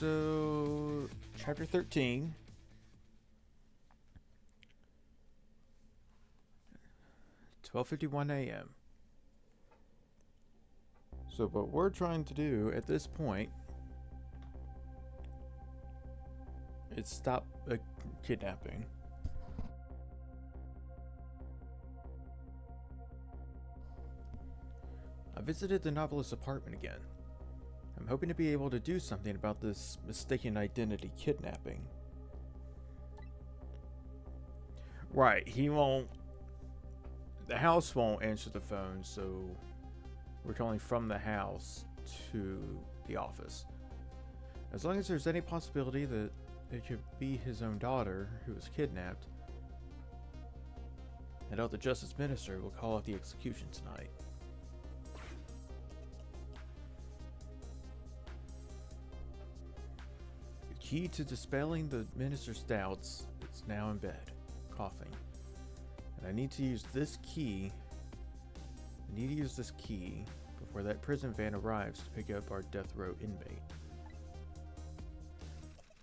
So, chapter 13. $12:51 a.m. So what we're trying to do at this point is stop a kidnapping. I visited the novelist's apartment again. I'm hoping to be able to do something about this mistaken identity kidnapping. Right, he won't... The house won't answer the phone, so we're calling from the house to the office. As long as there's any possibility that it could be his own daughter who was kidnapped, I know the Justice Minister will call off the execution tonight. The key to dispelling the Minister's doubts is now in bed, coughing. And I need to use this key before that prison van arrives to pick up our death row inmate.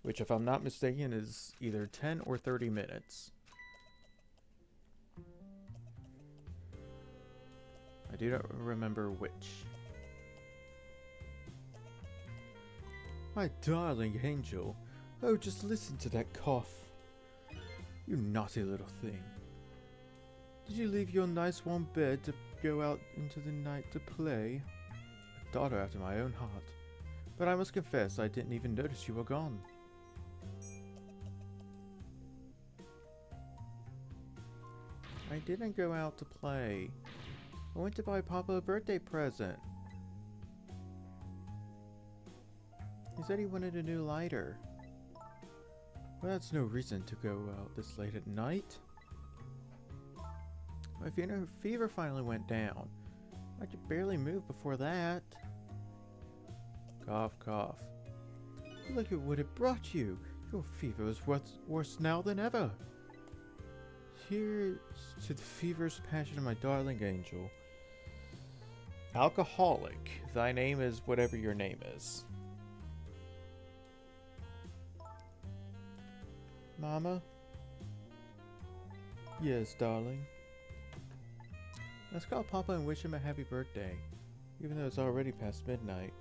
Which, if I'm not mistaken, is either 10 or 30 minutes. I do not remember which. My darling angel. Oh, just listen to that cough. You naughty little thing. Did you leave your nice warm bed to go out into the night to play? A daughter after my own heart. But I must confess I didn't even notice you were gone. I didn't go out to play. I went to buy Papa a birthday present. He said he wanted a new lighter. Well, that's no reason to go out this late at night. My fever finally went down. I could barely move before that. Cough, cough. Look at what it brought you. Your fever is worse now than ever. Here's to the feverish passion of my darling angel. Alcoholic, thy name is whatever your name is. Mama? Yes, darling. Let's call Papa and wish him a happy birthday, even though it's already past midnight.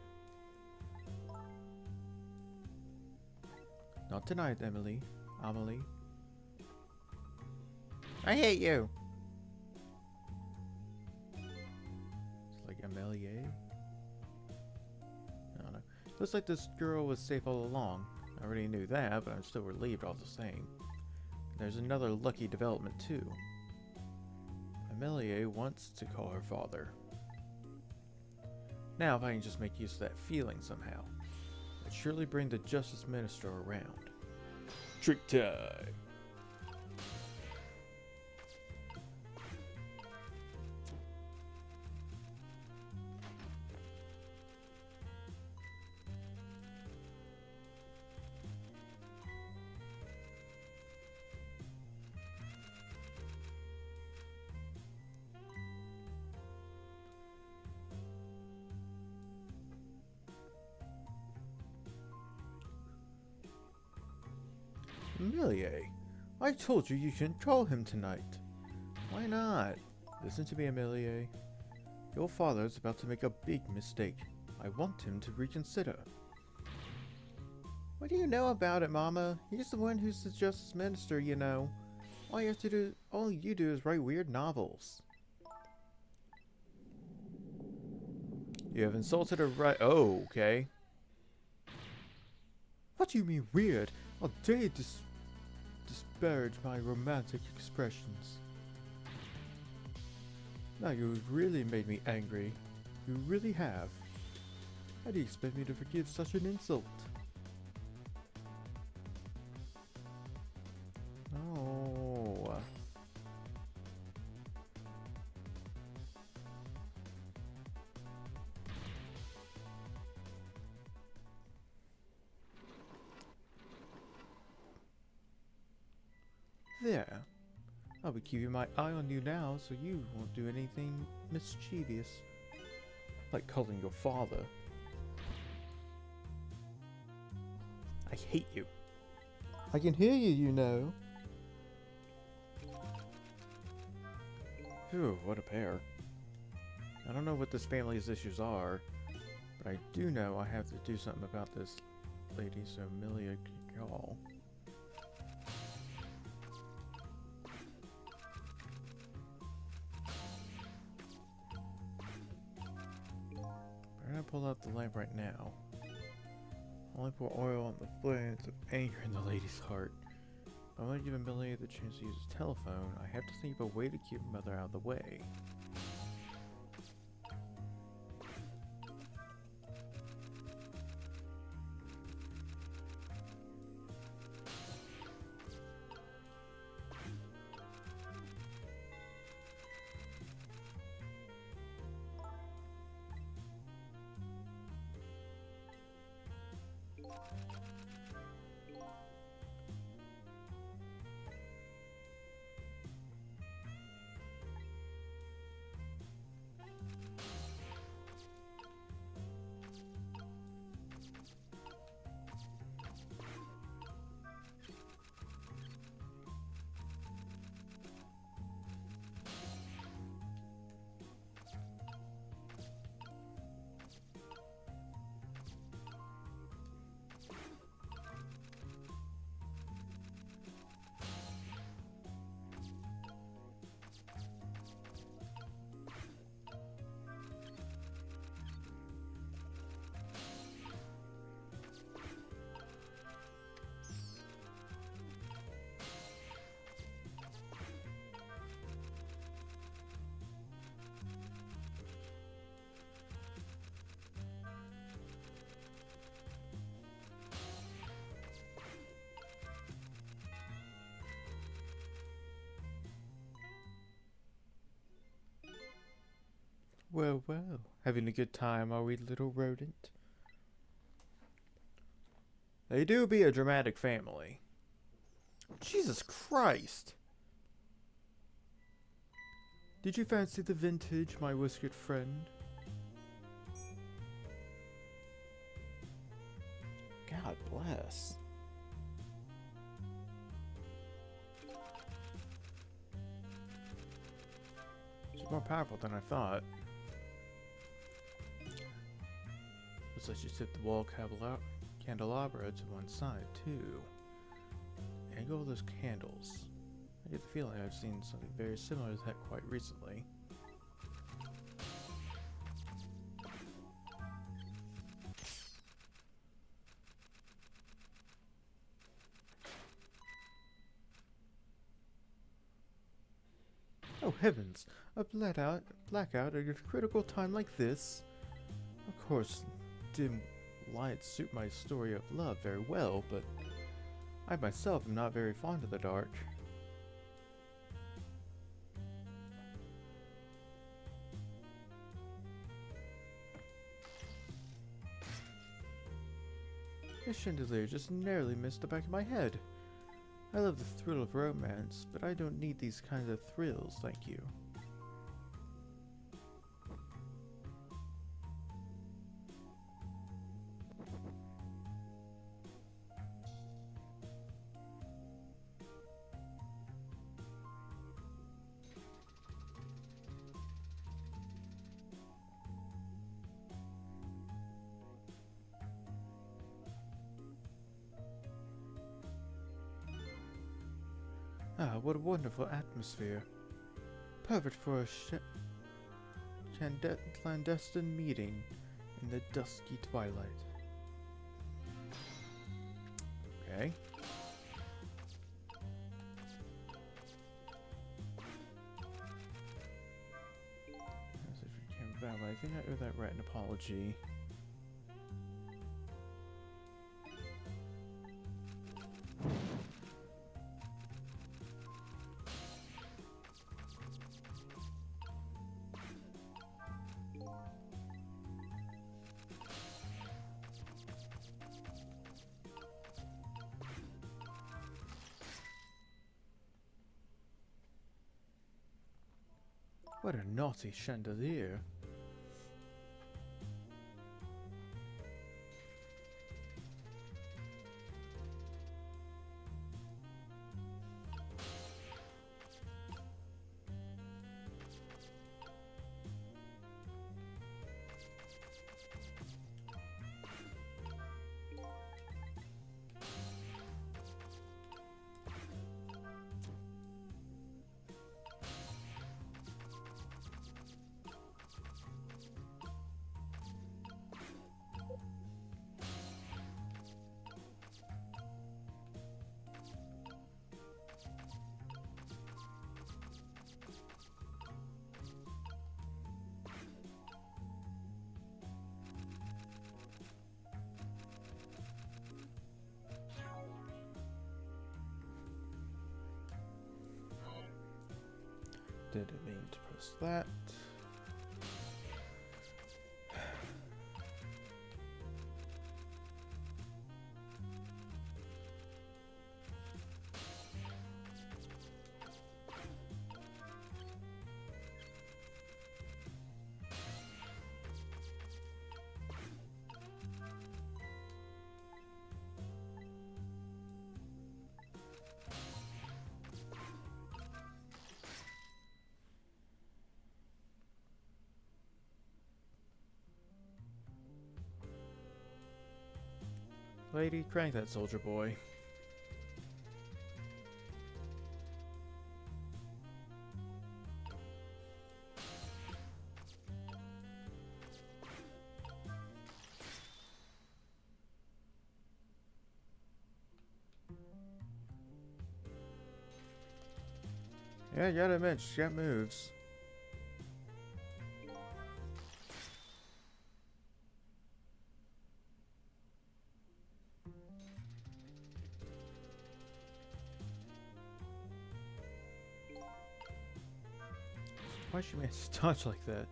Not tonight, Amelie. I hate you! It's like Amelie? I don't know. Looks like this girl was safe all along. I already knew that, but I'm still relieved all the same. There's another lucky development too. Amelie wants to call her father. Now if I can just make use of that feeling somehow, I'd surely bring the Justice Minister around. Trick time! Amelie, I told you you shouldn't call him tonight. Why not? Listen to me, Amelie. Your father is about to make a big mistake. I want him to reconsider. What do you know about it, Mama? He's the one who's the Justice Minister, you know. All you do is write weird novels. You have insulted a right. Oh, okay. What do you mean weird? How dare you disparage my romantic expressions? Now you've really made me angry. You really have. How do you expect me to forgive such an insult? Oh. There. I'll be keeping my eye on you now so you won't do anything mischievous. Like calling your father. I hate you. I can hear you, you know. Phew, what a pair. I don't know what this family's issues are, but I do know I have to do something about this lady, so Amelia can call. I'm gonna pull out the lamp right now. Only pour oil on the flames of anger in the lady's heart. If I want to give Amelia the chance to use his telephone, I have to think of a way to keep Mother out of the way. Well, well, having a good time, are we, little rodent? They do be a dramatic family. Jesus Christ! Did you fancy the vintage, my whiskered friend? God bless. She's more powerful than I thought. Looks like she tipped the wall candelabra to one side, too. Angle those candles. I get the feeling I've seen something very similar to that quite recently. Oh heavens! A blackout at a critical time like this? Of course, dim lights suit my story of love very well, but I myself am not very fond of the dark. This chandelier just narrowly missed the back of my head. I love the thrill of romance, but I don't need these kinds of thrills, thank you. Ah, what a wonderful atmosphere. Perfect for a clandestine meeting in the dusky twilight. Okay. I think I owe that rat an apology. What a naughty chandelier. Didn't mean to press that. Lady, crank that soldier boy. Yeah, you gotta admit, she got moves. Why'd she make a dodge like that?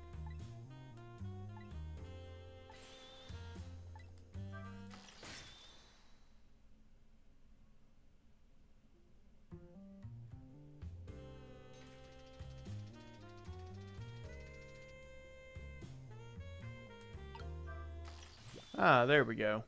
Ah, there we go.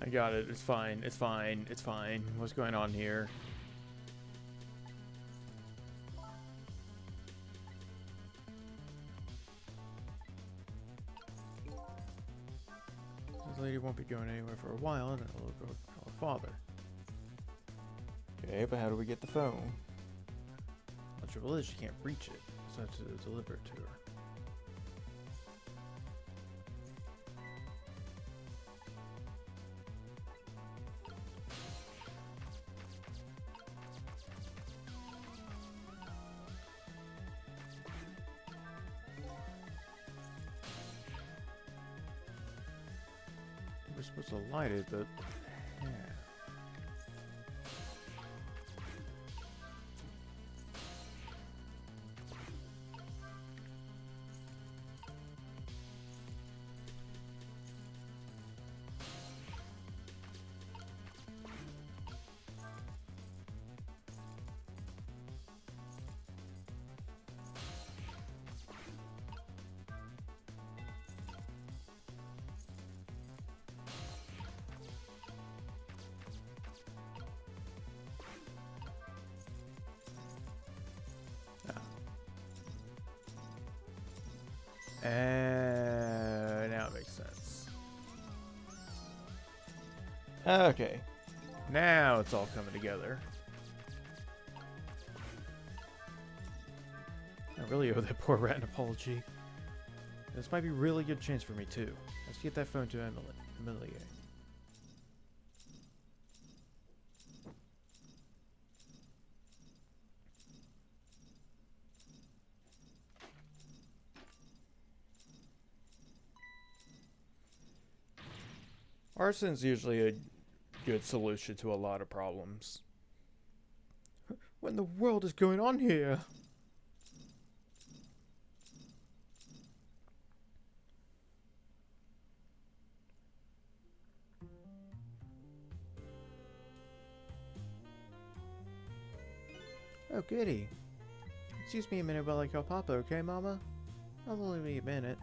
I got it. It's fine. It's fine. It's fine. What's going on here? This lady won't be going anywhere for a while, and I'll go call her father. Okay, but how do we get the phone? The trouble is, she can't reach it, so I have to deliver it to her. We're supposed to light it, but yeah. Now it makes sense. Okay. Now it's all coming together. I really owe that poor rat an apology. This might be a really good chance for me, too. Let's get that phone to Emilie. Arson's usually a good solution to a lot of problems. What in the world is going on here? Oh, goody. Excuse me a minute while I call Papa, okay, Mama? I'll only be a minute.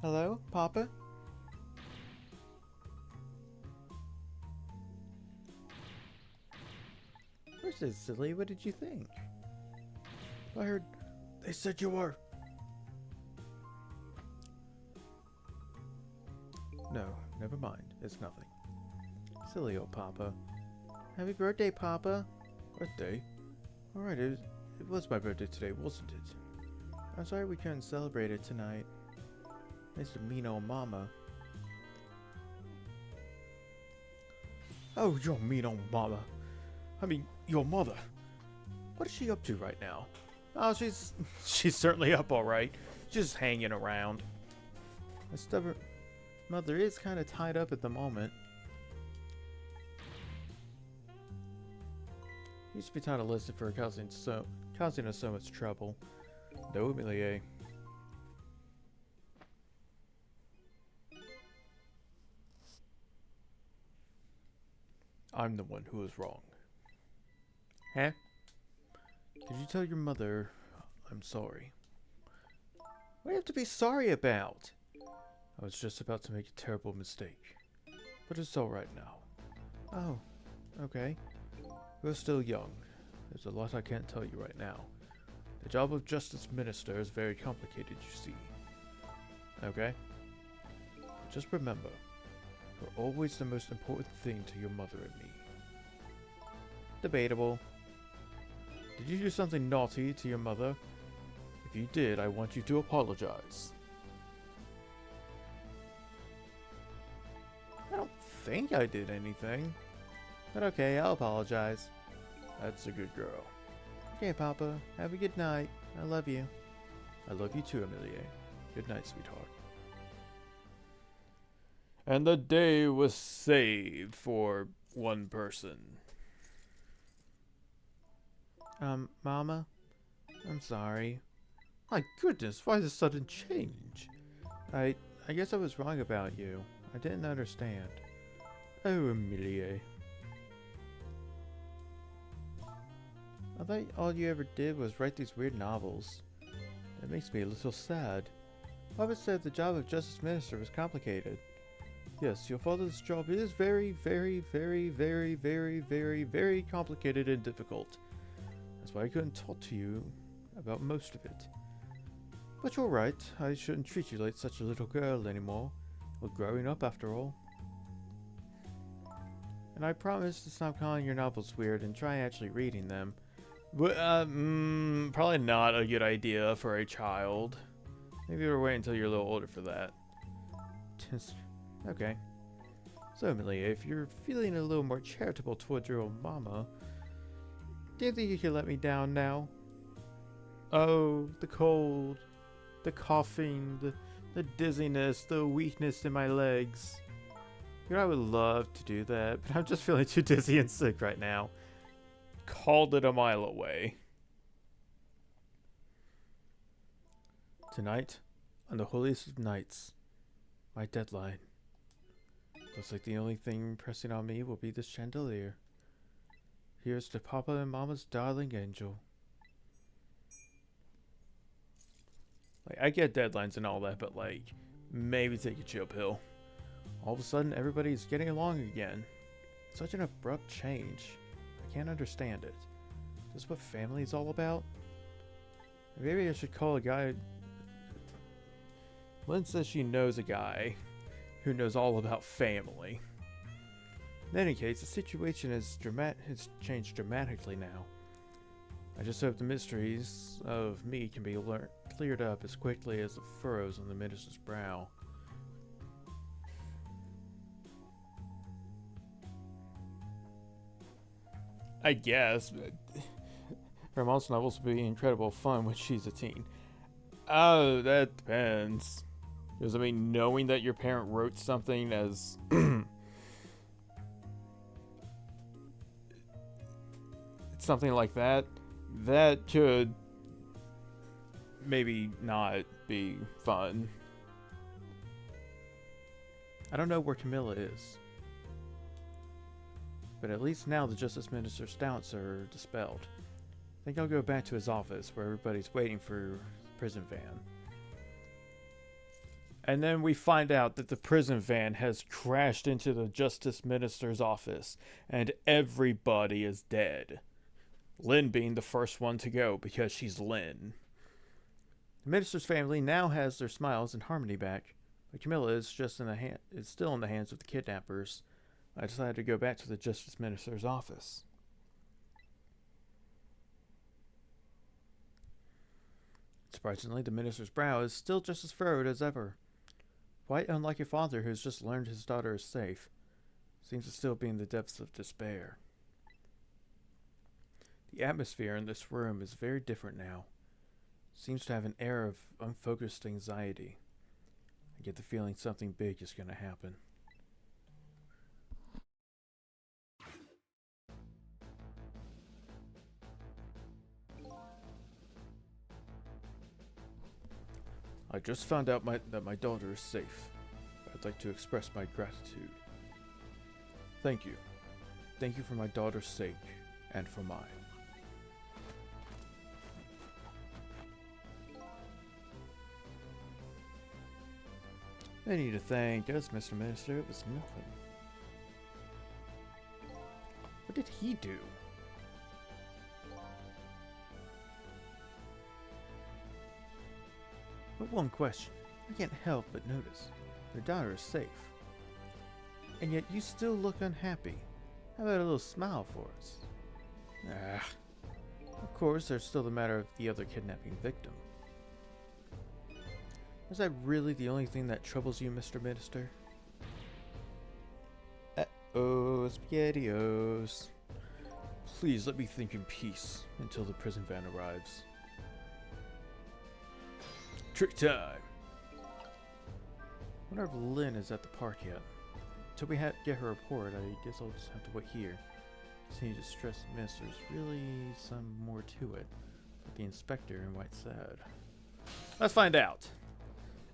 Hello, Papa? Where's this, silly? What did you think? I heard they said you were. No, never mind. It's nothing. Silly old Papa. Happy birthday, Papa. Birthday? Alright, it was my birthday today, wasn't it? I'm sorry we couldn't celebrate it tonight. Nice to meet old Mama. Oh, your mean old Mama. I mean, your mother. What is she up to right now? Oh, she's certainly up all right. Just hanging around. My stubborn mother is kind of tied up at the moment. Used to be taught a lesson for causing us so much trouble. No, Emilie. I'm the one who was wrong. Huh? Could you tell your mother I'm sorry? What do you have to be sorry about? I was just about to make a terrible mistake. But it's alright now. Oh, okay. We're still young. There's a lot I can't tell you right now. The job of Justice Minister is very complicated, you see. Okay? But just remember, you're always the most important thing to your mother and me. Debatable. Did you do something naughty to your mother? If you did, I want you to apologize. I don't think I did anything. But okay, I'll apologize. That's a good girl. Okay, Papa. Have a good night. I love you. I love you too, Emilie. Good night, sweetheart. And the day was saved for one person. Mama? I'm sorry. My goodness, why this sudden change? I guess I was wrong about you. I didn't understand. Oh, Emilie. I thought all you ever did was write these weird novels. That makes me a little sad. Papa said the job of Justice Minister was complicated. Yes, your father's job is very, very, very, very, very, very, very complicated and difficult. That's why I couldn't talk to you about most of it. But you're right, I shouldn't treat you like such a little girl anymore. We're growing up after all. And I promise to stop calling your novels weird and try actually reading them. But, probably not a good idea for a child. Maybe we'll wait until you're a little older for that. Okay. So, Emilie, if you're feeling a little more charitable towards your old mama, do you think you can let me down now? Oh, the cold, the coughing, the dizziness, the weakness in my legs. You know, I would love to do that, but I'm just feeling too dizzy and sick right now. Called it a mile away. Tonight, on the holiest of nights, my deadline. Looks like the only thing pressing on me will be this chandelier. Here's to Papa and Mama's darling angel. Like, I get deadlines and all that, but like, maybe take a chill pill. All of a sudden, everybody's getting along again. Such an abrupt change. I can't understand it. Is this what family is all about? Maybe I should call a guy. Lynn says she knows a guy who knows all about family. In any case, the situation has changed dramatically now. I just hope the mysteries of me can be cleared up as quickly as the furrows on the minister's brow. I guess, but her mom's novels will be incredible fun when she's a teen. Oh, that depends. Because, I mean, knowing that your parent wrote something as something like that, That could maybe not be fun. I don't know where Camilla is, but at least now the Justice Minister's doubts are dispelled. I think I'll go back to his office where everybody's waiting for the prison van. And then we find out that the prison van has crashed into the Justice Minister's office, and everybody is dead. Lynn being the first one to go because she's Lynn. The minister's family now has their smiles and harmony back, but Camilla is still in the hands of the kidnappers. I decided to go back to the Justice Minister's office. Surprisingly, the minister's brow is still just as furrowed as ever. Quite unlike a father who's just learned his daughter is safe, seems to still be in the depths of despair. The atmosphere in this room is very different now. Seems to have an air of unfocused anxiety. I get the feeling something big is going to happen. I just found out that my daughter is safe. I'd like to express my gratitude. Thank you. Thank you for my daughter's sake, and for mine. I need to thank us, Mr. Minister. It was nothing. What did he do? But one question. I can't help but notice. Your daughter is safe. And yet you still look unhappy. How about a little smile for us? Ah. Of course, there's still the matter of the other kidnapping victim. Is that really the only thing that troubles you, Mr. Minister? Uh-oh, SpaghettiOs. Please let me think in peace until the prison van arrives. Trick time! I wonder if Lynn is at the park yet. Until we get her report, I guess I'll just have to wait here. Continue to stress the minister. There's really some more to it. Like the inspector and White said. Let's find out.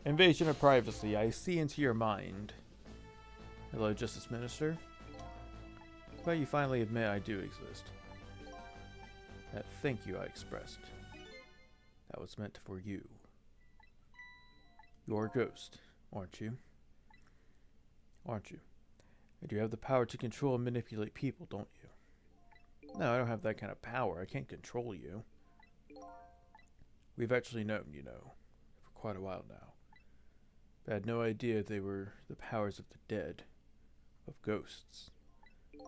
Invasion of privacy. I see into your mind. Hello, Justice Minister. Well, you finally admit I do exist. That thank you I expressed. That was meant for you. You're a ghost, aren't you? Aren't you? And you have the power to control and manipulate people, don't you? No, I don't have that kind of power. I can't control you. We've actually known, you know, for quite a while now. But I had no idea they were the powers of the dead. Of ghosts.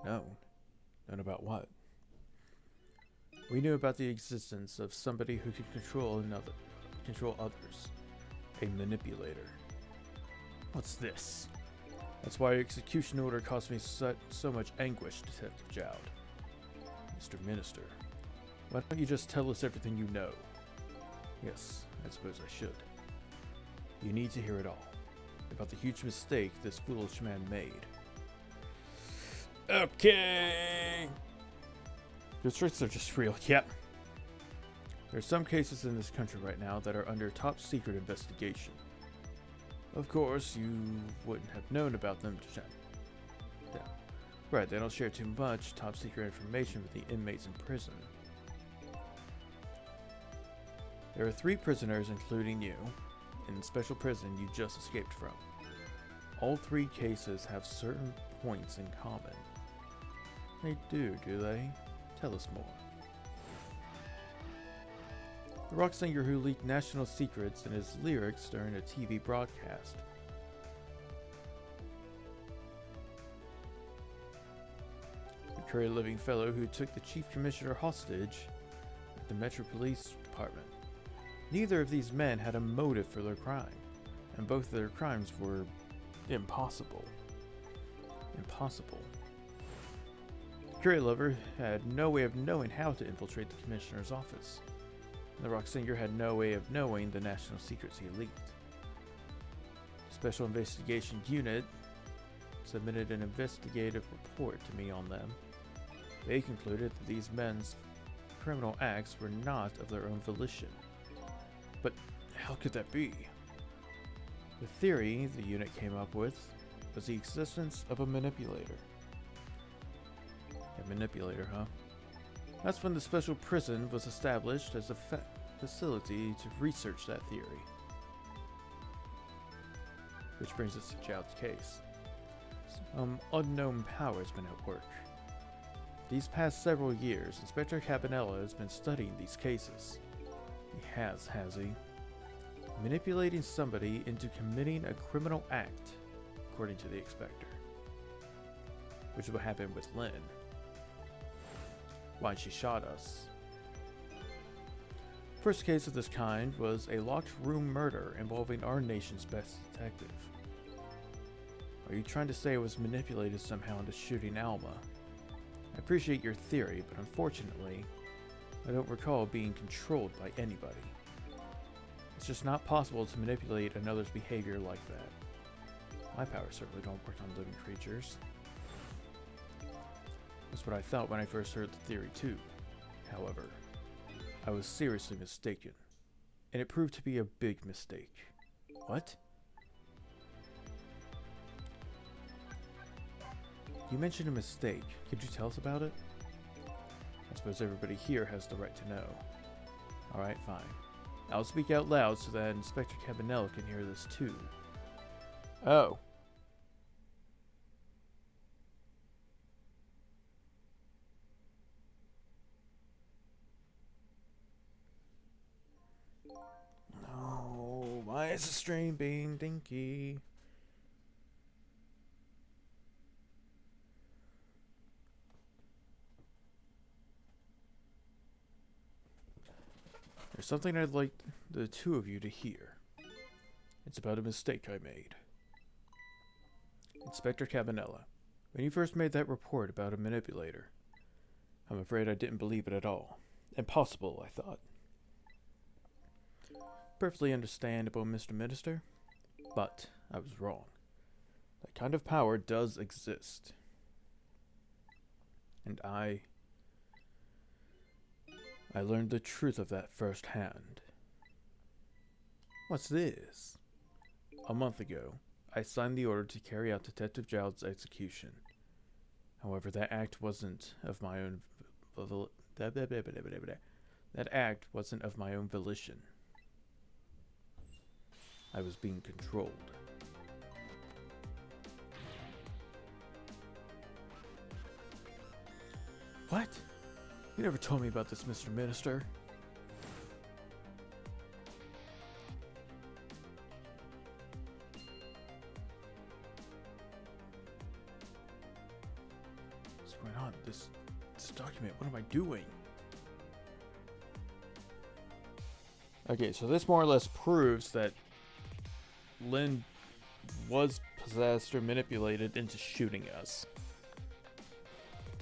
Known? Known about what? We knew about the existence of somebody who could control others. A manipulator. What's this? That's why your execution order caused me so much anguish, Detective Jowd. Mr. Minister, why don't you just tell us everything you know? Yes, I suppose I should. You need to hear it all. About the huge mistake this foolish man made. Okay! Your tricks are just real, yep. There are some cases in this country right now that are under top secret investigation. Of course, you wouldn't have known about them to check. Yeah. Right, they don't share too much top secret information with the inmates in prison. There are 3 prisoners, including you, in the special prison you just escaped from. All 3 cases have certain points in common. They do they? Tell us more. The rock singer who leaked national secrets in his lyrics during a TV broadcast. The career-living fellow who took the chief commissioner hostage at the Metro Police Department. Neither of these men had a motive for their crime, and both of their crimes were impossible. Impossible. The career lover had no way of knowing how to infiltrate the commissioner's office. The rock singer had no way of knowing the national secrets he leaked. The Special Investigation Unit submitted an investigative report to me on them. They concluded that these men criminal acts were not of their own volition. But how could that be? The theory the unit came up with was the existence of a manipulator. A manipulator, huh? That's when the special prison was established as a facility to research that theory. Which brings us to Child's case. Some unknown power has been at work. These past several years, Inspector Cabanela has been studying these cases. He has he? Manipulating somebody into committing a criminal act, according to the Inspector. Which is what happened with Lynn. Why she shot us. First case of this kind was a locked room murder involving our nation's best detective. Are you trying to say I was manipulated somehow into shooting Alma? I appreciate your theory, but unfortunately, I don't recall being controlled by anybody. It's just not possible to manipulate another's behavior like that. My powers certainly don't work on living creatures. That's what I thought when I first heard the theory too. However, I was seriously mistaken, and it proved to be a big mistake. What? You mentioned a mistake. Could you tell us about it? I suppose everybody here has the right to know. Alright, fine. I'll speak out loud so that Inspector Cabanela can hear this too. Oh. No, why is the stream being dinky? There's something I'd like the two of you to hear. It's about a mistake I made. Inspector Cabanela, when you first made that report about a manipulator, I'm afraid I didn't believe it at all. Impossible, I thought. Perfectly understandable, Mr. Minister, but I was wrong. That kind of power does exist. And I learned the truth of that firsthand. What's this? A month ago, I signed the order to carry out Detective Child's execution. However, that act wasn't of my own volition. I was being controlled. What? You never told me about this, Mr. Minister. What's going on? This document, what am I doing? Okay, so this more or less proves that Lynn was possessed or manipulated into shooting us.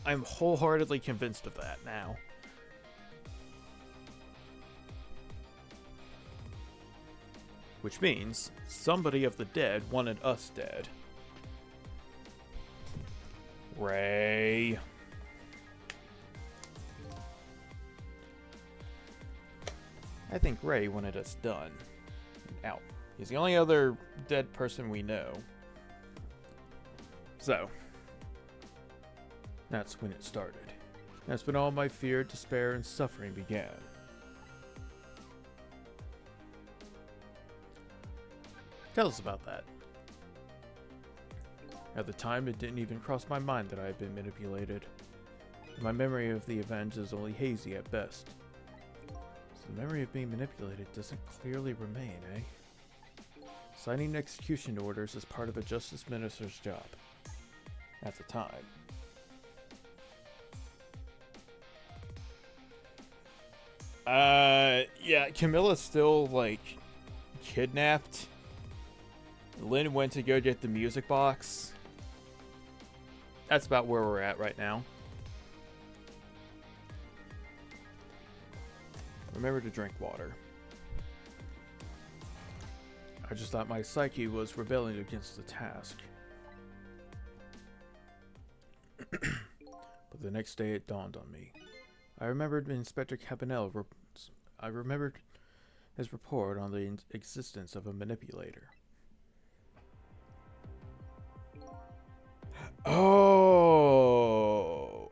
I'm wholeheartedly convinced of that now. Which means somebody of the dead wanted us dead. Ray. I think Ray wanted us done. Out. He's the only other dead person we know. So, that's when it started. That's when all my fear, despair, and suffering began. Tell us about that. At the time, it didn't even cross my mind that I had been manipulated. My memory of the event is only hazy at best. So the memory of being manipulated doesn't clearly remain, eh? Signing execution orders is part of a justice minister's job. At the time. Yeah, Camilla's still, like, kidnapped. Lynn went to go get the music box. That's about where we're at right now. Remember to drink water. I just thought my psyche was rebelling against the task. But the next day it dawned on me. I remembered Inspector Cabanel. I remembered his report on the existence of a manipulator. Oh!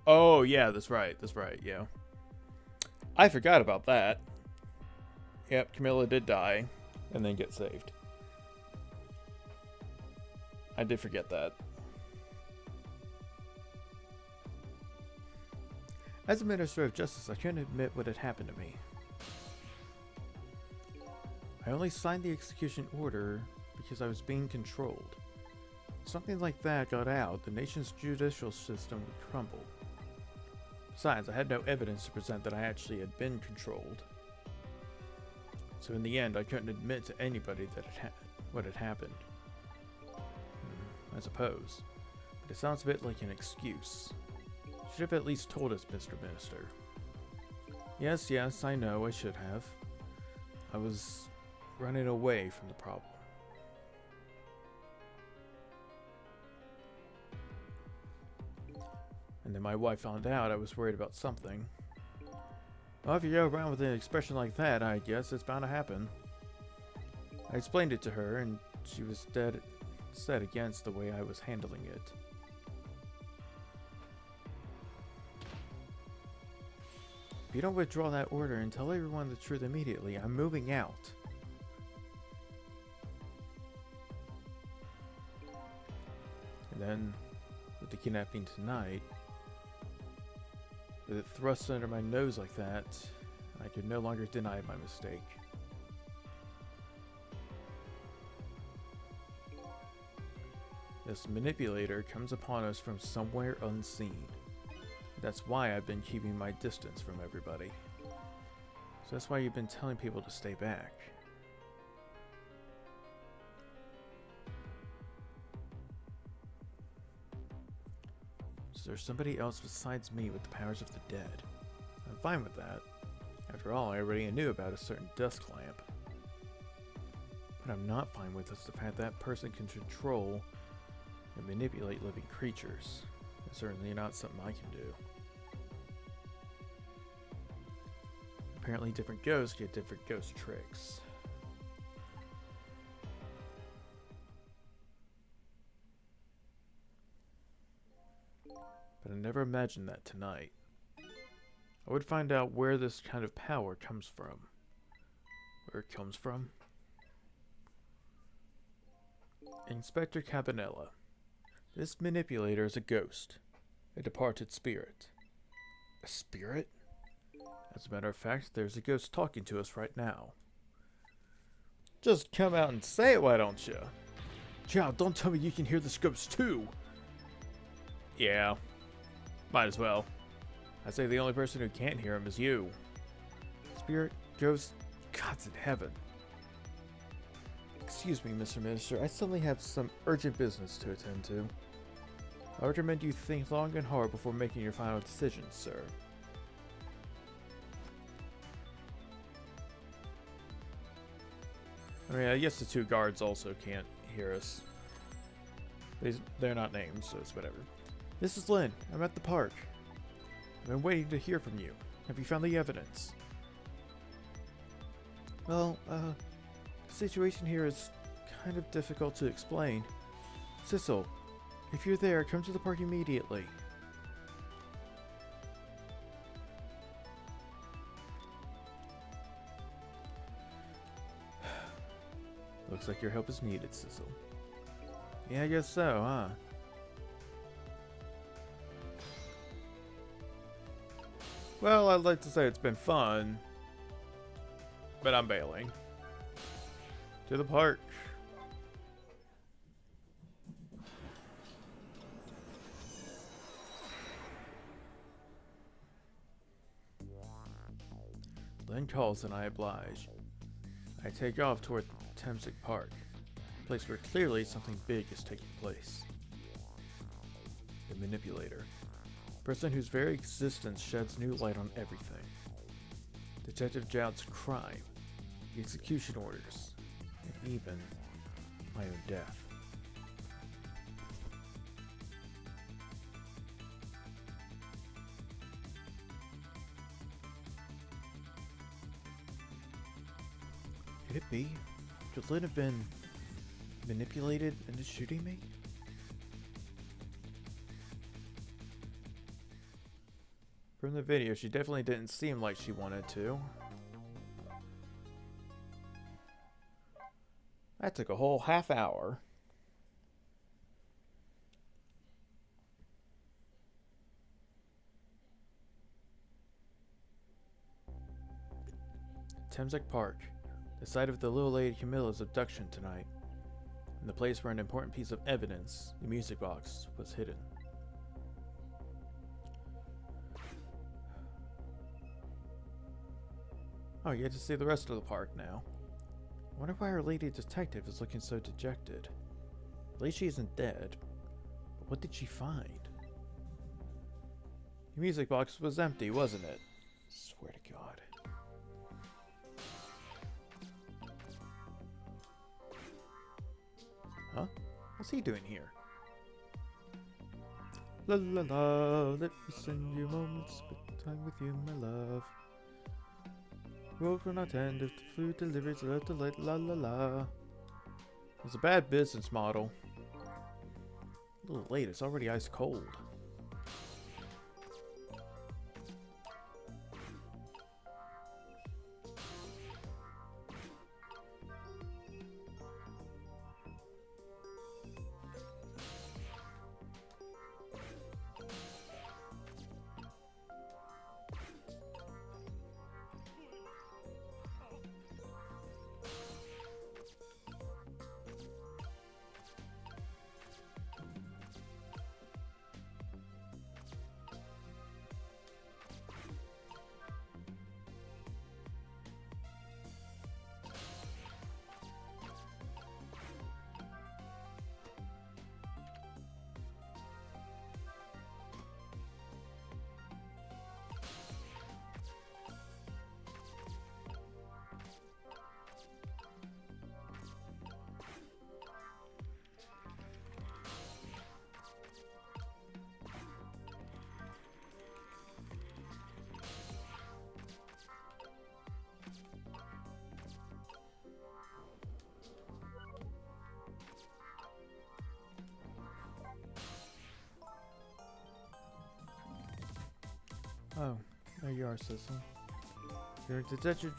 Oh, yeah, that's right, yeah. I forgot about that. Yep, Camilla did die, and then get saved. I did forget that. As a Minister of Justice, I couldn't admit what had happened to me. I only signed the execution order because I was being controlled. If something like that got out, the nation's judicial system would crumble. Besides, I had no evidence to present that I actually had been controlled. So in the end, I couldn't admit to anybody that what had happened. I suppose. But it sounds a bit like an excuse. Should have at least told us, Mr. Minister. Yes, I know, I should have. I was running away from the problem. And then my wife found out I was worried about something. Well, if you go around with an expression like that, I guess it's bound to happen. I explained it to her, and she was set against the way I was handling it. If you don't withdraw that order and tell everyone the truth immediately, I'm moving out. And then, with the kidnapping tonight, with it thrust under my nose like that, I could no longer deny my mistake. This manipulator comes upon us from somewhere unseen. That's why I've been keeping my distance from everybody. So that's why you've been telling people to stay back. So there's somebody else besides me with the powers of the dead. I'm fine with that. After all, I already knew about a certain dusk lamp. But I'm not fine with is the fact that person can control and manipulate living creatures. It's certainly not something I can do. Apparently different ghosts get different ghost tricks. But I never imagined that tonight. I would find out where this kind of power comes from. Where it comes from? Inspector Cabanela. This manipulator is a ghost. A departed spirit. A spirit? As a matter of fact, there's a ghost talking to us right now. Just come out and say it, why don't you? Child, don't tell me you can hear this ghost too! Yeah. Might as well. I say the only person who can't hear him is you. Spirit, ghost, God's in heaven. Excuse me, Mr. Minister, I suddenly have some urgent business to attend to. I recommend you think long and hard before making your final decision, sir. I mean, I guess the two guards also can't hear us. They're not named, so it's whatever. This is Lynn. I'm at the park. I've been waiting to hear from you. Have you found the evidence? Well, the situation here is kind of difficult to explain. Sissel, if you're there, come to the park immediately. Looks like your help is needed, Sissel. Yeah, I guess so, huh? Well, I'd like to say it's been fun, but I'm bailing. To the park. Lynn calls and I oblige. I take off toward Temsic Park, a place where clearly something big is taking place. The manipulator. A person whose very existence sheds new light on everything. Detective Joud's crime, the execution orders, and even my own death. it be? Could Lynn have been manipulated into shooting me? From the video, she definitely didn't seem like she wanted to. That took a whole half hour. Temsek Park, the site of the little lady Camilla's abduction tonight, and the place where an important piece of evidence, the music box, was hidden. Oh, you get to see the rest of the park now. I wonder why our lady detective is looking so dejected. At least she isn't dead. But what did she find? The music box was empty, wasn't it? Swear to God. Huh? What's he doing here? La la la, let me send you moments, spend time with you, my love. Road will not end if the food delivers left to late, la la la. It's a bad business model. A little late, it's already ice cold. Oh, there you are, Sissy. Your detective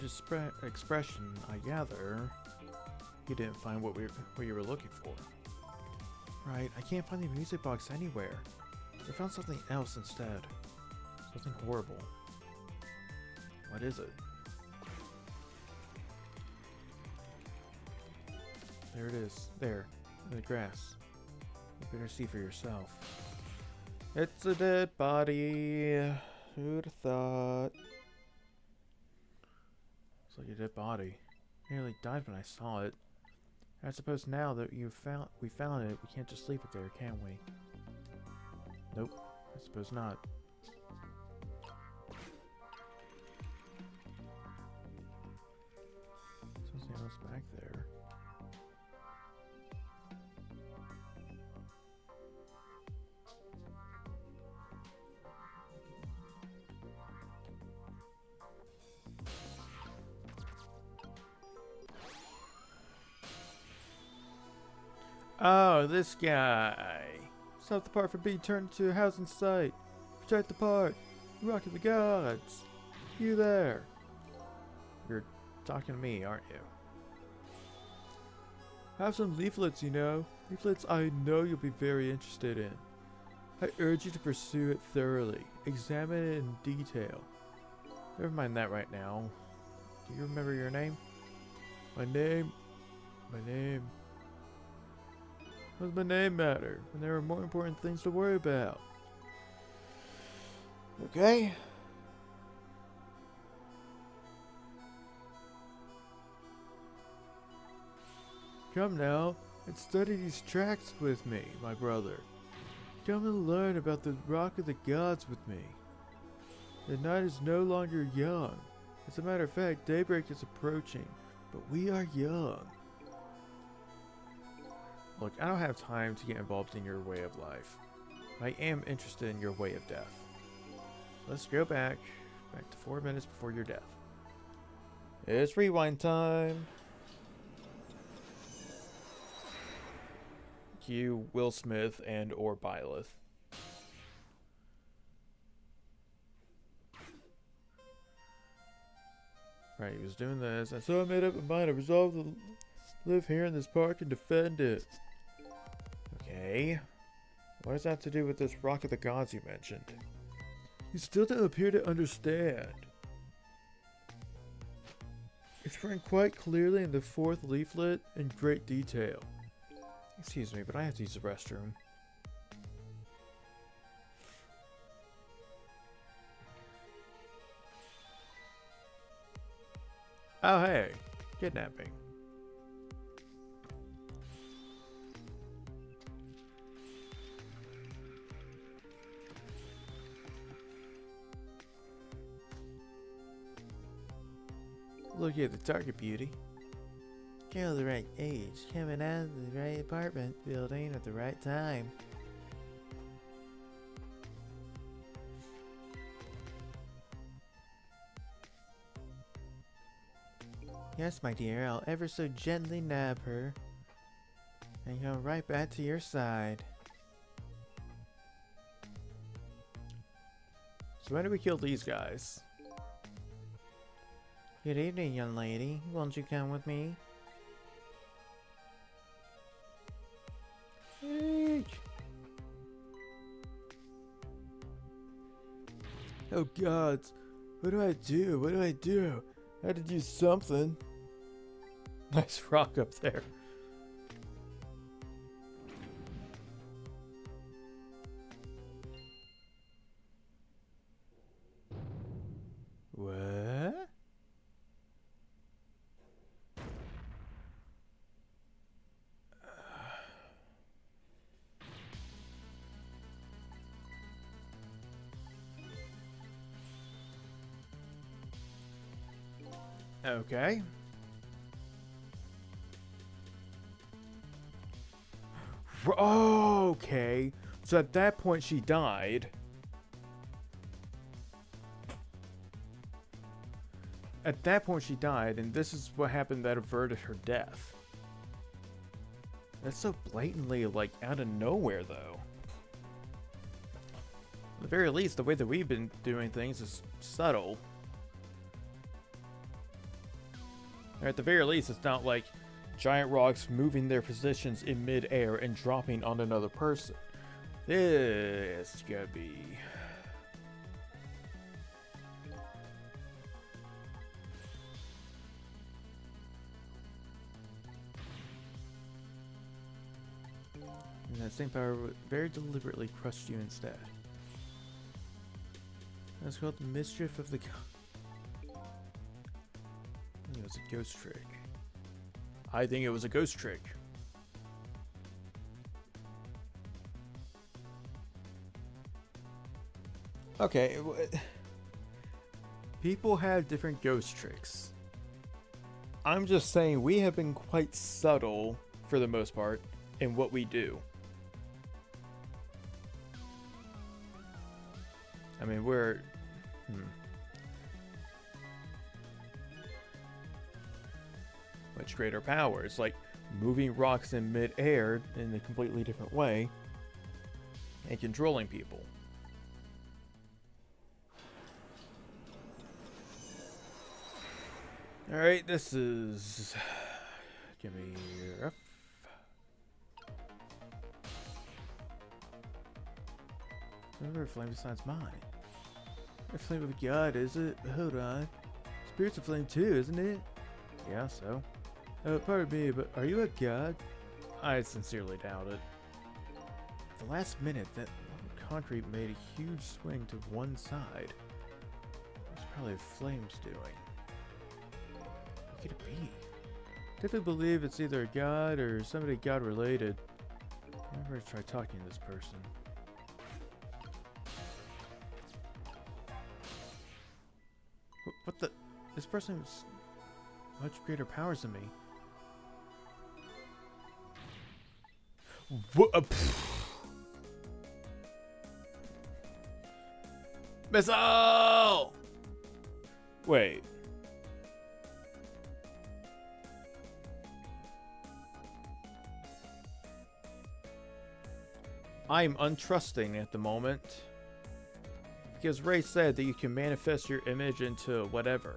expression, I gather. You didn't find what you were looking for. Right, I can't find the music box anywhere. I found something else instead. Something horrible. What is it? There it is. There. In the grass. You better see for yourself. It's a dead body. Who'd have thought? It's like a dead body. I nearly died when I saw it. I suppose now that we found it, we can't just leave it there, can we? Nope. I suppose not. Something else back there. Oh, this guy. Stop the park from being turned into a housing site. Protect the park. Rocking the gods. You there. You're talking to me, aren't you? Have some leaflets, you know. Leaflets I know you'll be very interested in. I urge you to pursue it thoroughly. Examine it in detail. Never mind that right now. Do you remember your name? My name. What does my name matter when there are more important things to worry about? Okay. Come now and study these tracks with me, my brother. Come and learn about the Rock of the Gods with me. The night is no longer young. As a matter of fact, daybreak is approaching, but we are young. Look, I don't have time to get involved in your way of life. I am interested in your way of death. Let's go back to 4 minutes before your death. It's rewind time. Fuck you, Will Smith and or Byleth. Right, he was doing this, and so I made up my mind. I resolved to live here in this park and defend it. Okay. What does that have to do with this Rock of the Gods you mentioned? You still don't appear to understand. It's written quite clearly in the 4th leaflet in great detail. Excuse me, but I have to use the restroom. Oh, hey. Kidnapping. Look at the target, beauty. Girl of the right age, coming out of the right apartment building at the right time. Yes, my dear, I'll ever so gently nab her and come right back to your side. So when do we kill these guys? Good evening, young lady. Won't you come with me? Eek. Oh gods, what do I do? What do I do? I had to do something. Nice rock up there. What? Okay. Okay. So at that point she died. At that point she died, and this is what happened that averted her death. That's so blatantly, like, out of nowhere, though. At the very least, the way that we've been doing things is subtle. Or at the very least, it's not like giant rocks moving their positions in mid-air and dropping on another person. This is gonna be... And that same power would very deliberately crushed you instead. That's called the mischief of the... It was a ghost trick. I think it was a ghost trick. Okay. People have different ghost tricks. I'm just saying we have been quite subtle, for the most part, in what we do. I mean, we're... Much greater powers, like moving rocks in mid-air in a completely different way, and controlling people. Alright, this is... Give me your... Another flame besides mine. A flame of God, is it? Hold on. Spirit's a flame too, isn't it? Yeah, so. Pardon me, but are you a god? I sincerely doubt it. At the last minute, that concrete made a huge swing to one side. It's probably flames doing. What could it be? Definitely believe it's either a god or somebody god-related. I'm gonna try talking to this person. What the? This person has much greater powers than me. What? Missile! Wait. I'm untrusting at the moment. Because Ray said that you can manifest your image into whatever.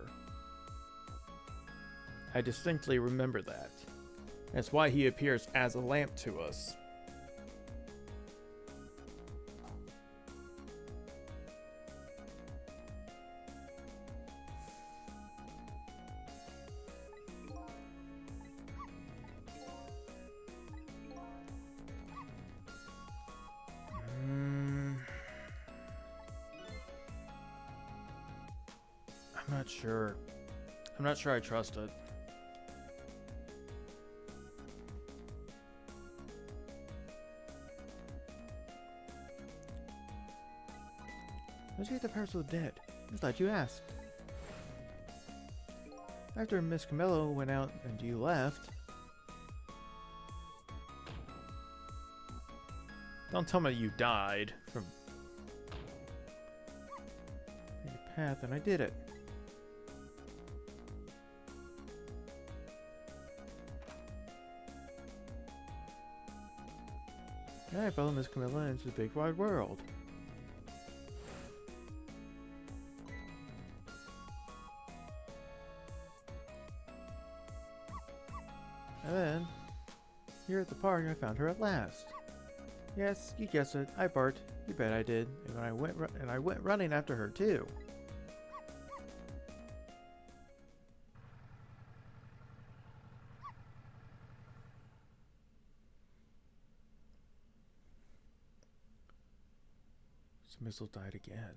I distinctly remember that. That's why he appears as a lamp to us. I'm not sure. I'm not sure I trust it. Let's get the powers of the dead. I'm glad you asked. After Miss Camillo went out and you left... Don't tell me you died from... your path, and I did it. Now I follow Miss Camilla into the big wide world. And then, here at the park, I found her at last. Yes, you guessed it. I barked. You bet I did. And I went running after her too. So Missile died again.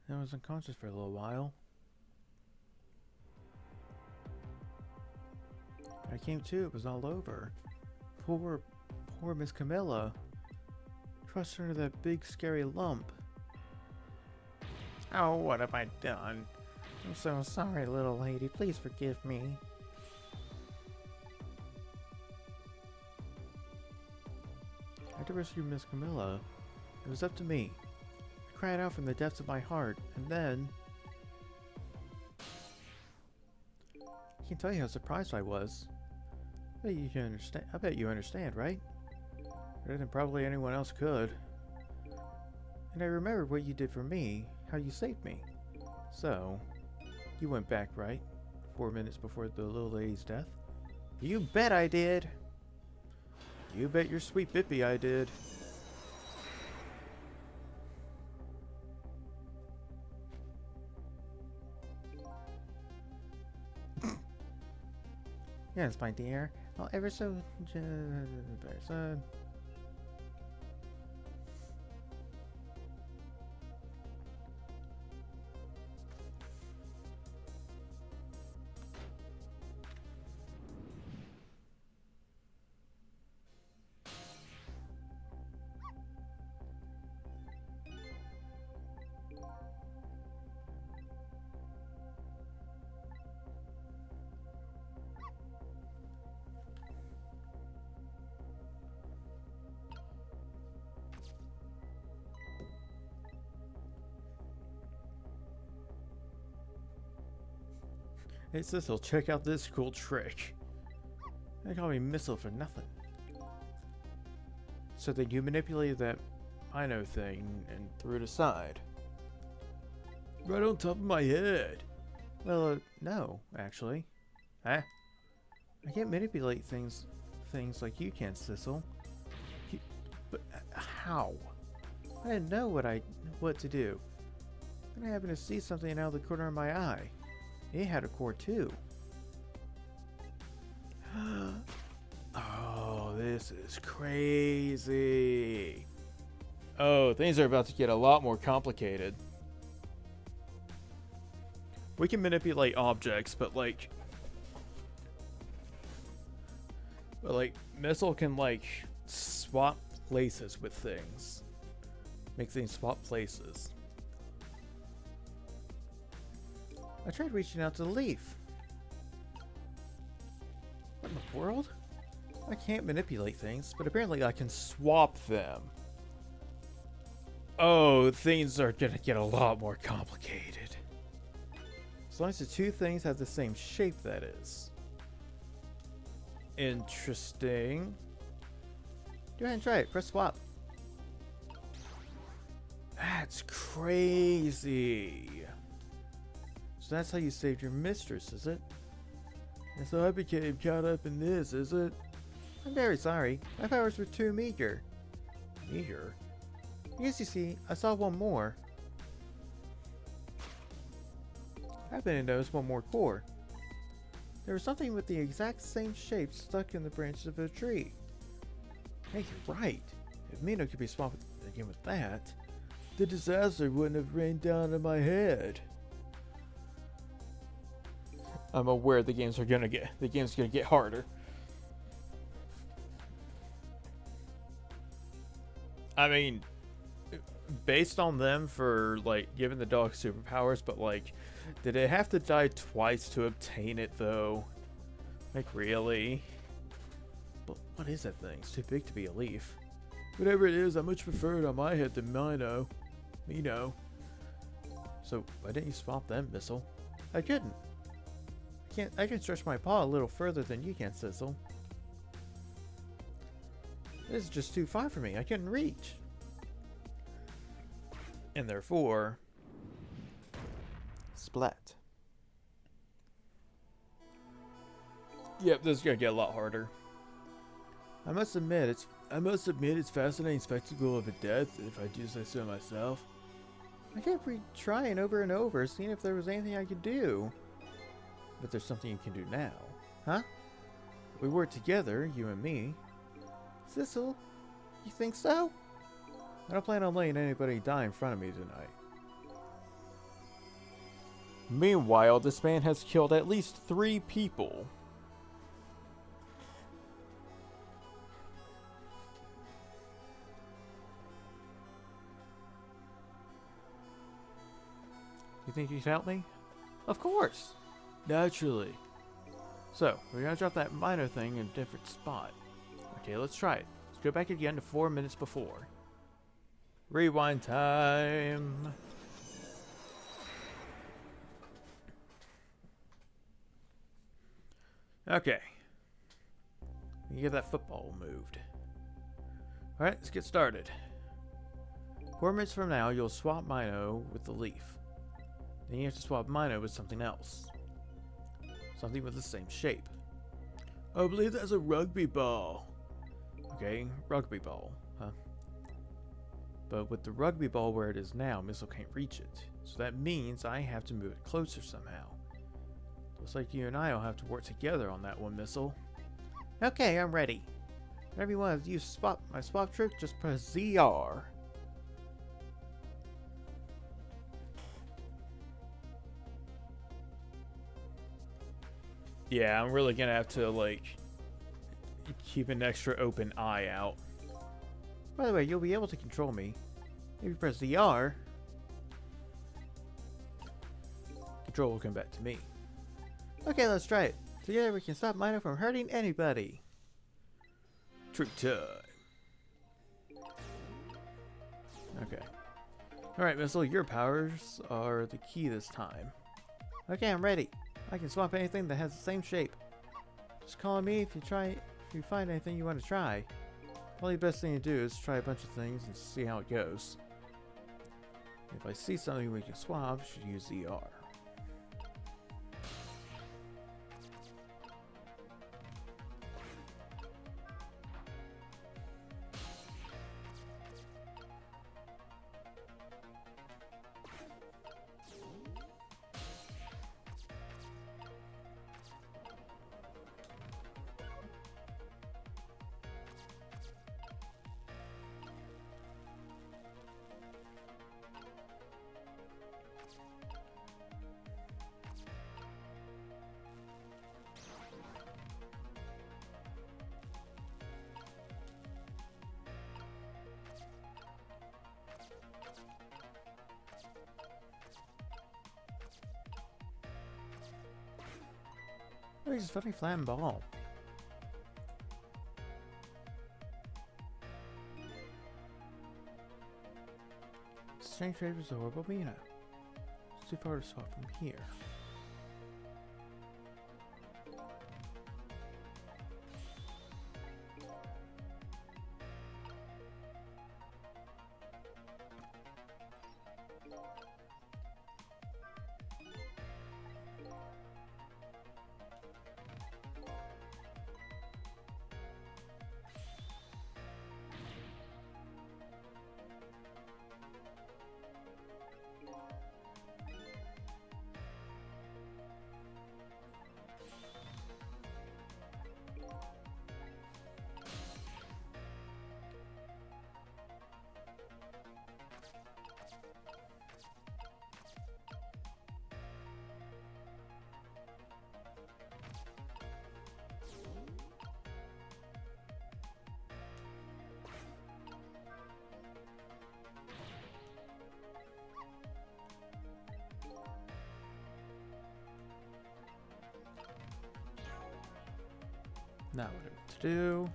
I was unconscious for a little while. I came to, it was all over. Poor Miss Camilla. Crushed under that big scary lump. Oh, what have I done? I'm so sorry, little lady. Please forgive me. I had to rescue Miss Camilla. It was up to me. I cried out from the depths of my heart, and then... I can't tell you how surprised I was. I bet you understand, right? Better than probably anyone else could. And I remembered what you did for me, how you saved me. So, you went back, right? 4 minutes before the little lady's death? You bet I did! You bet your sweet Bippy I did. Yes, my dear. Oh, ever so... person. Hey Sissel, check out this cool trick. They call me Missile for nothing. So then you manipulated that Mino thing and threw it aside. Right on top of my head. Well, no, actually. Huh? I can't manipulate things like you can, Sissel. But how? I didn't know what to do. Then I happened to see something out of the corner of my eye. It had a core too. Oh, this is crazy. Oh, things are about to get a lot more complicated. We can manipulate objects, but Missile can swap places with things. Make things swap places. I tried reaching out to the leaf. What in the world? I can't manipulate things, but apparently I can swap them. Oh, things are gonna get a lot more complicated. As long as the two things have the same shape, that is. Interesting. Go ahead and try it. Press swap. That's crazy. So that's how you saved your mistress, is it? And so I became caught up in this, is it? I'm very sorry. My powers were too meager. Meager? Yes, you see, I saw one more. I happen to notice one more core. There was something with the exact same shape stuck in the branches of a tree. Hey, you're right. If Mino could be swapped again with that, the disaster wouldn't have rained down on my head. I'm aware the game's gonna get harder. I mean, based on them for like giving the dog superpowers, but like, did it have to die twice to obtain it though? Like, really? But what is that thing? It's too big to be a leaf. Whatever it is, I much prefer it on my head than Mino. So why didn't you swap them, Missile? I couldn't. I can stretch my paw a little further than you can, Sizzle. This is just too far for me. I couldn't reach. And therefore, splat. Yep, this is gonna get a lot harder. I must admit it's fascinating spectacle of a death, if I do say so myself. I kept trying over and over, seeing if there was anything I could do. But there's something you can do now. Huh? We work together, you and me. Sissel, you think so? I don't plan on letting anybody die in front of me tonight. Meanwhile, this man has killed at least 3 people. You think you can help me? Of course! Naturally. So, we're gonna drop that minor thing in a different spot. Okay, let's try it. Let's go back again to 4 minutes before. Rewind time! Okay. You get that football moved. Alright, let's get started. 4 minutes from now, you'll swap Mino with the leaf. Then you have to swap Mino with something else. Something with the same shape. I believe that's a rugby ball. Okay, rugby ball, huh? But with the rugby ball where it is now, Missile can't reach it. So that means I have to move it closer somehow. Looks like you and I will have to work together on that one, Missile. Okay, I'm ready. Whenever you want to use my swap trick, just press ZR. Yeah, I'm really gonna have to, like, keep an extra open eye out. By the way, you'll be able to control me. If you press the R, control will come back to me. Okay, let's try it. Together we can stop Mino from hurting anybody. Trick time. Okay. Alright, Missile, your powers are the key this time. Okay, I'm ready. I can swap anything that has the same shape. Just call on me if you find anything you want to try. Probably the best thing to do is try a bunch of things and see how it goes. If I see something we can swap, I should use ZR. Oh, he's a funny flat ball. Strange Raver's a horrible Mina. It's too far to swap from here. Now whatever to do.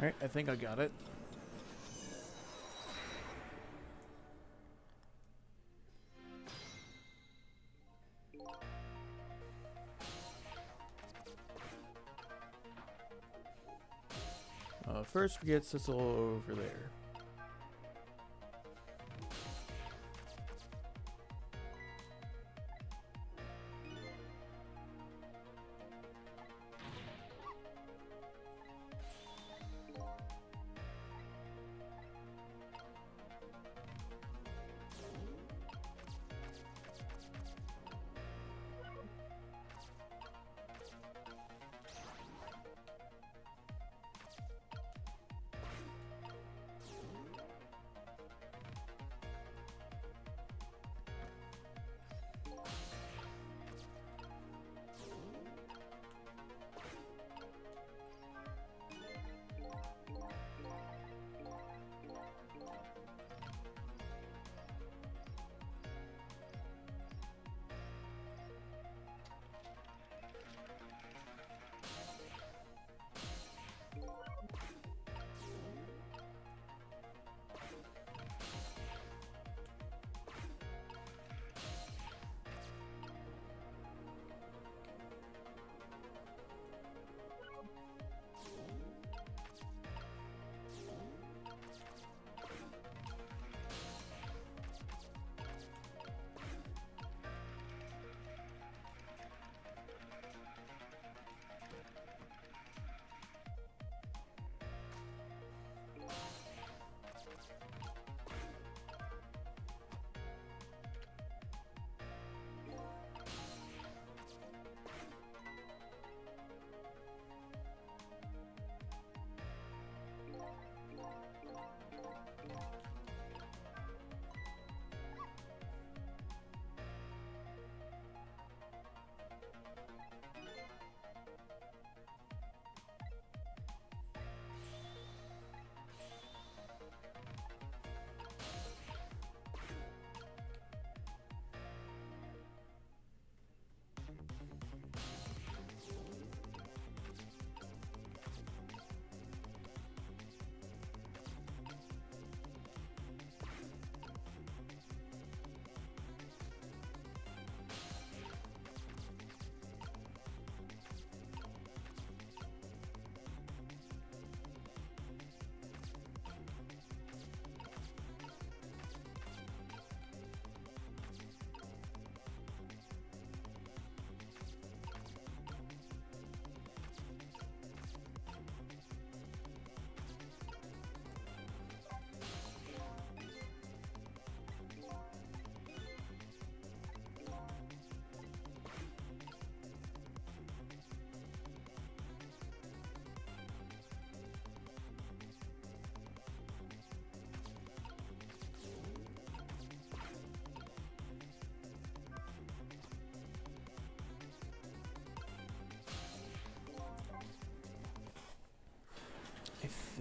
Alright, I think I got it. First we get Sissel over there.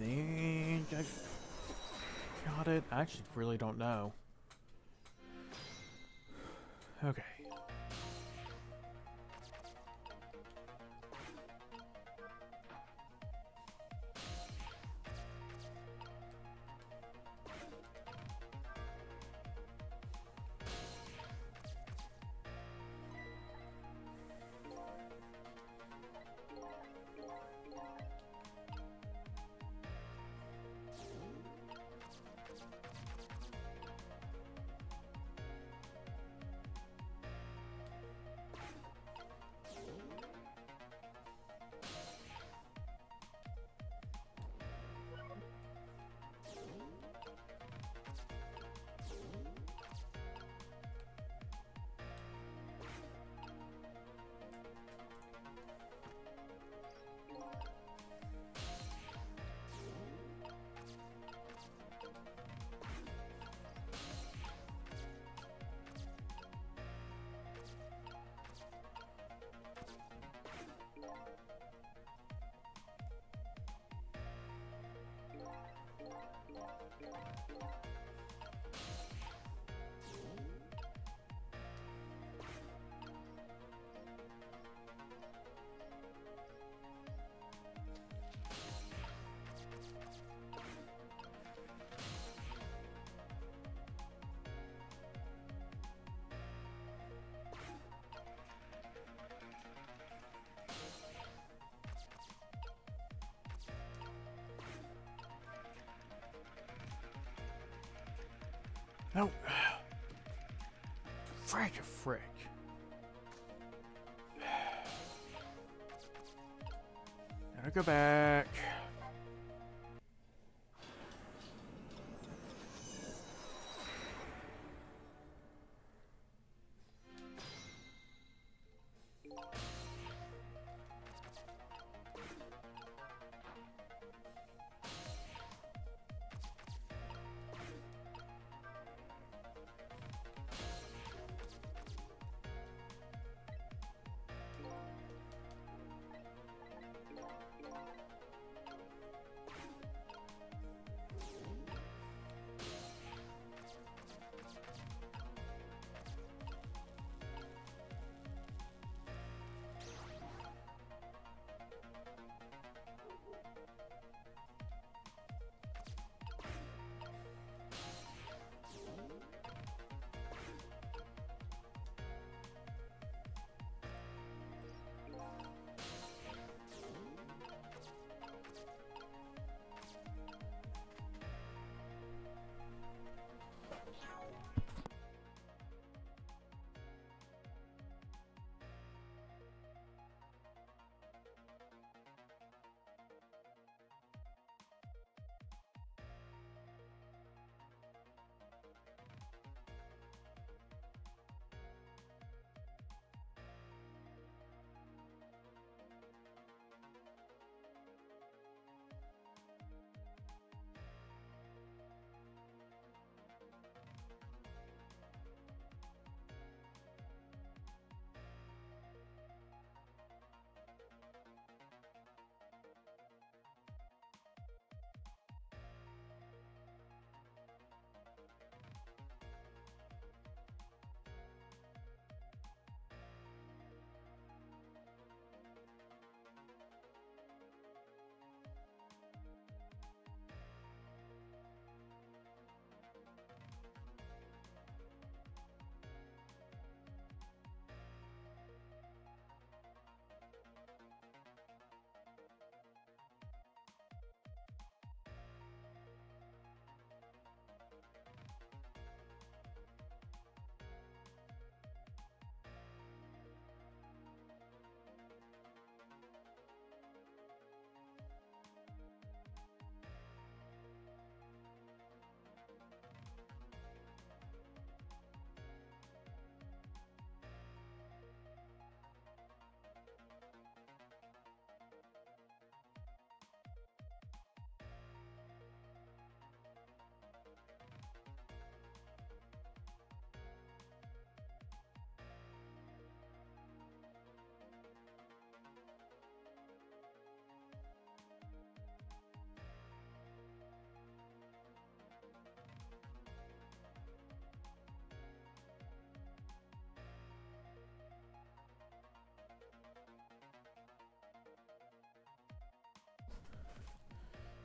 I think I've got it. I actually really don't know. Okay. No. Frick. Gotta go back.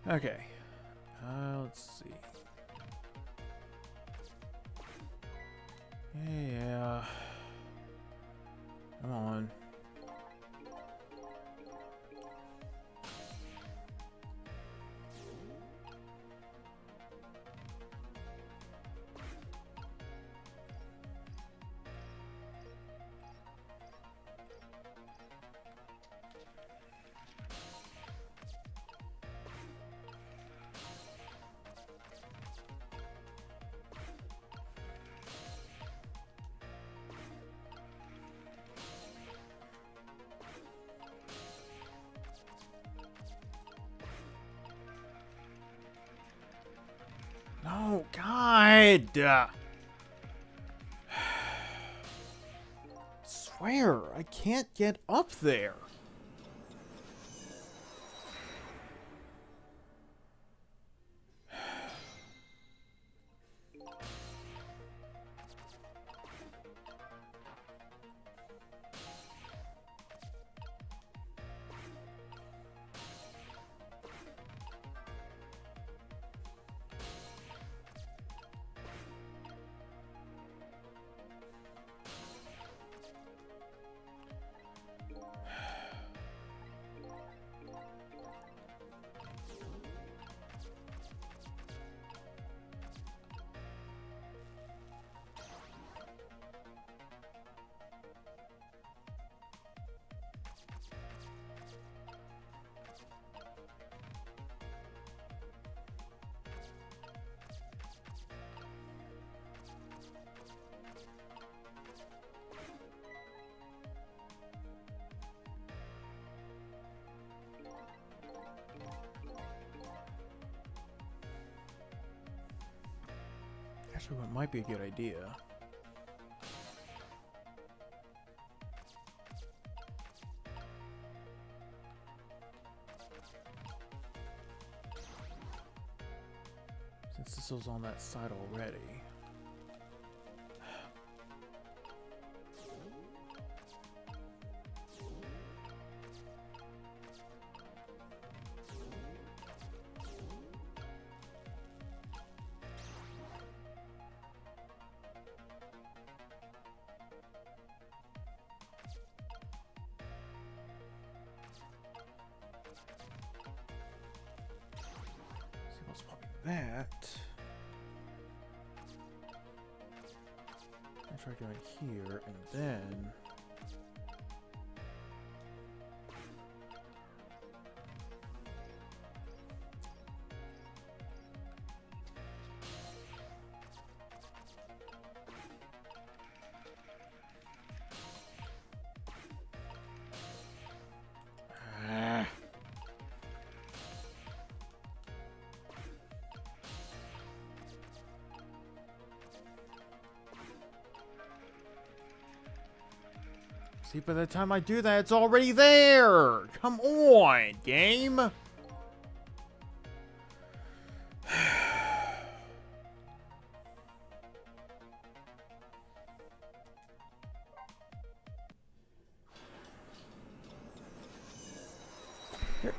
Okay. Let's see. Yeah. Come on. No, God! Swear, I can't get up there. Actually, what might be a good idea. Since this was on that side already. That. I try going here and then. See, by the time I do that, it's already there! Come on, game!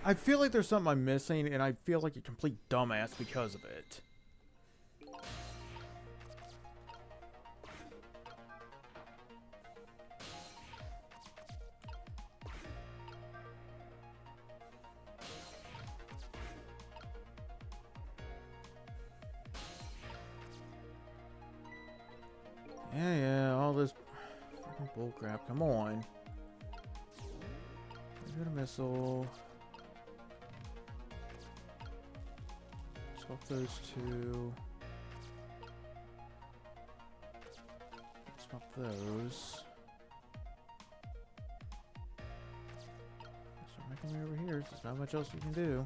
I feel like there's something I'm missing, and I feel like a complete dumbass because of it. Yeah, all this fucking bullcrap. Come on. Get a missile. Swap those two. Swap those. Start making me over here. There's not much else we can do.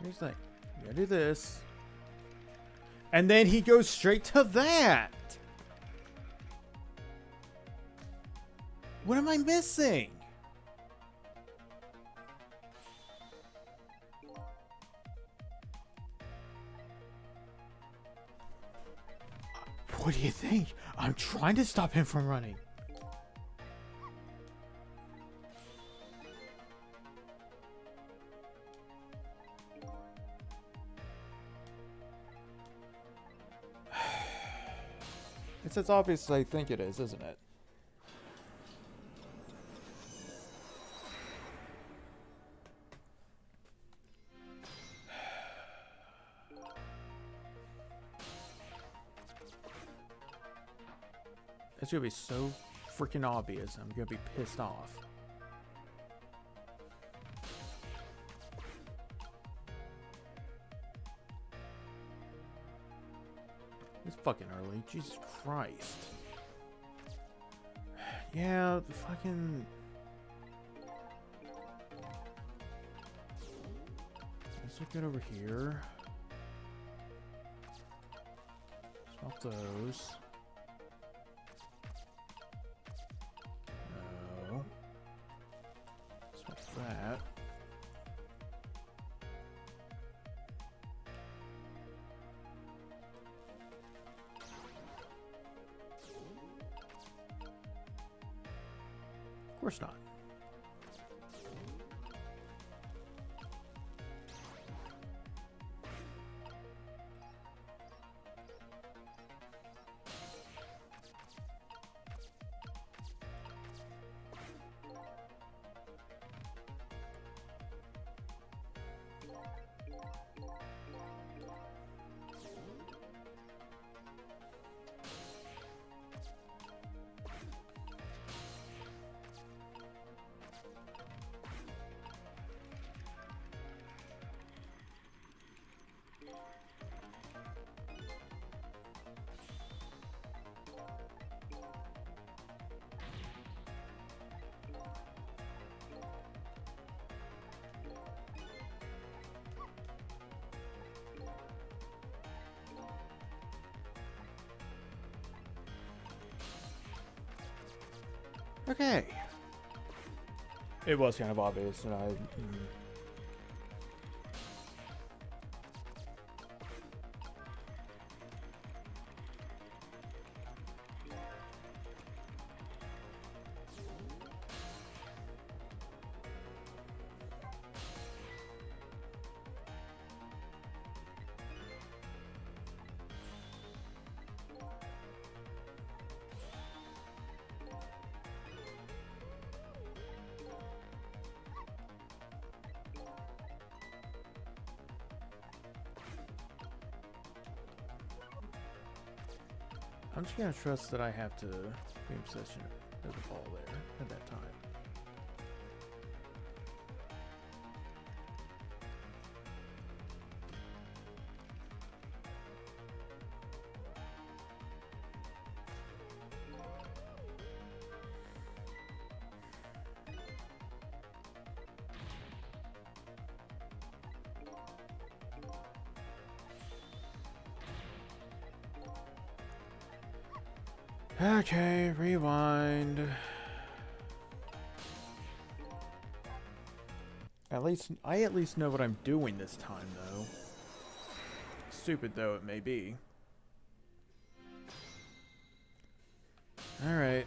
Here's the thing. You gotta do this. And then he goes straight to that. What am I missing? What do you think? I'm trying to stop him from running. It's as obvious as I think it is, isn't it? It's gonna be so freaking obvious. I'm gonna be pissed off. It's fucking early. Jesus Christ. Yeah, the fucking... Let's look at over here. Swap those. No. Swap that. Of course not. Okay. It was kind of obvious, and I... I'm just gonna trust that I have to be in possession of the ball there at that time. Okay, rewind. I at least know what I'm doing this time, though. Stupid though it may be. Alright.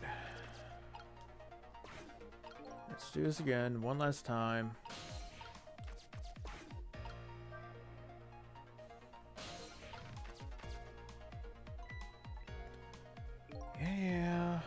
Let's do this again, one last time. Yeah.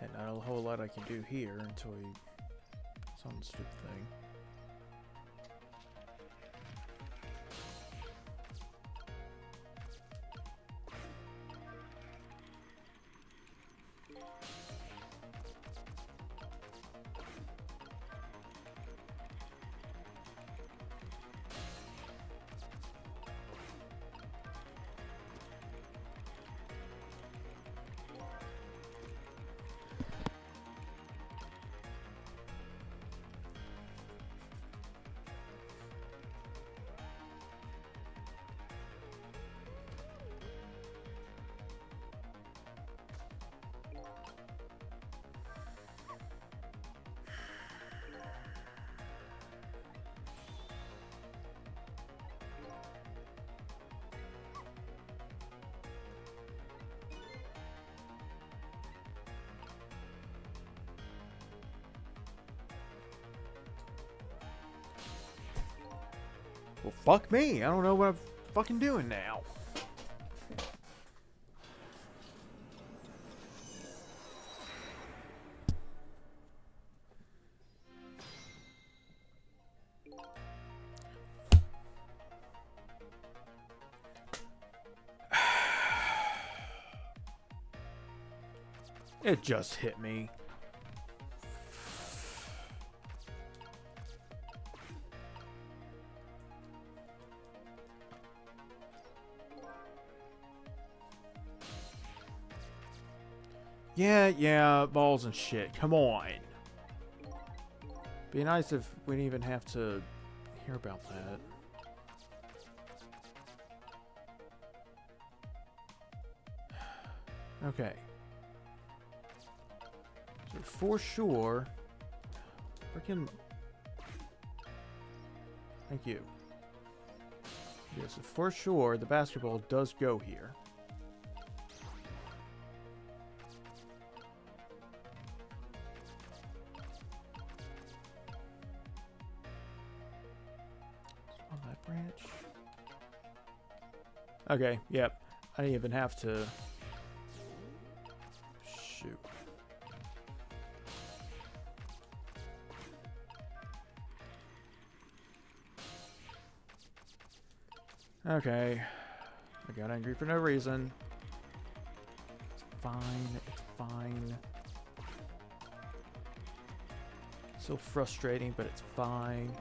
And not a whole lot I can do here until he... Some stupid thing. Well, fuck me. I don't know what I'm fucking doing now. It just hit me. Yeah, balls and shit. Come on. Be nice if we didn't even have to hear about that. Okay. So for sure... Freaking... Thank you. Yeah, so for sure, the basketball does go here. On that branch. Okay, yep. I didn't even have to... shoot. Okay. I got angry for no reason. It's fine. It's fine. So frustrating, but it's fine.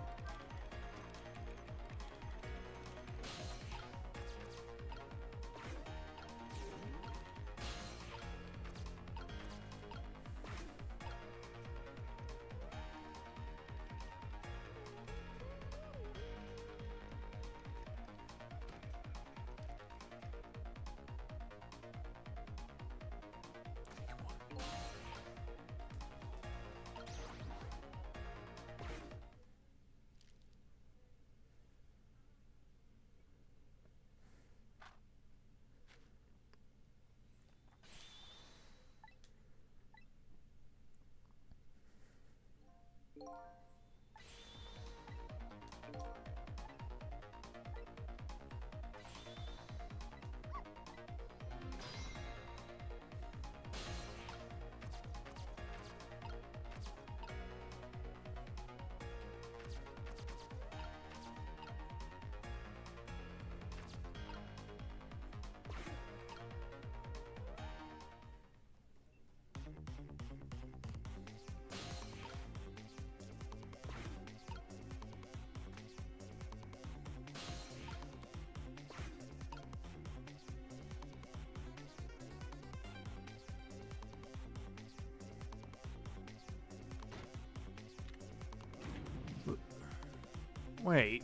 Wait.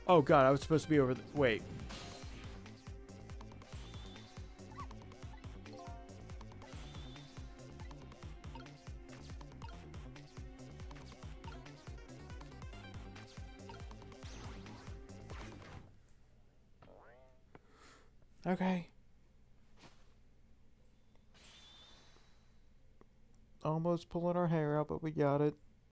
Oh god, I was supposed to be over wait. Okay. Almost pulling our hair out, but we got it.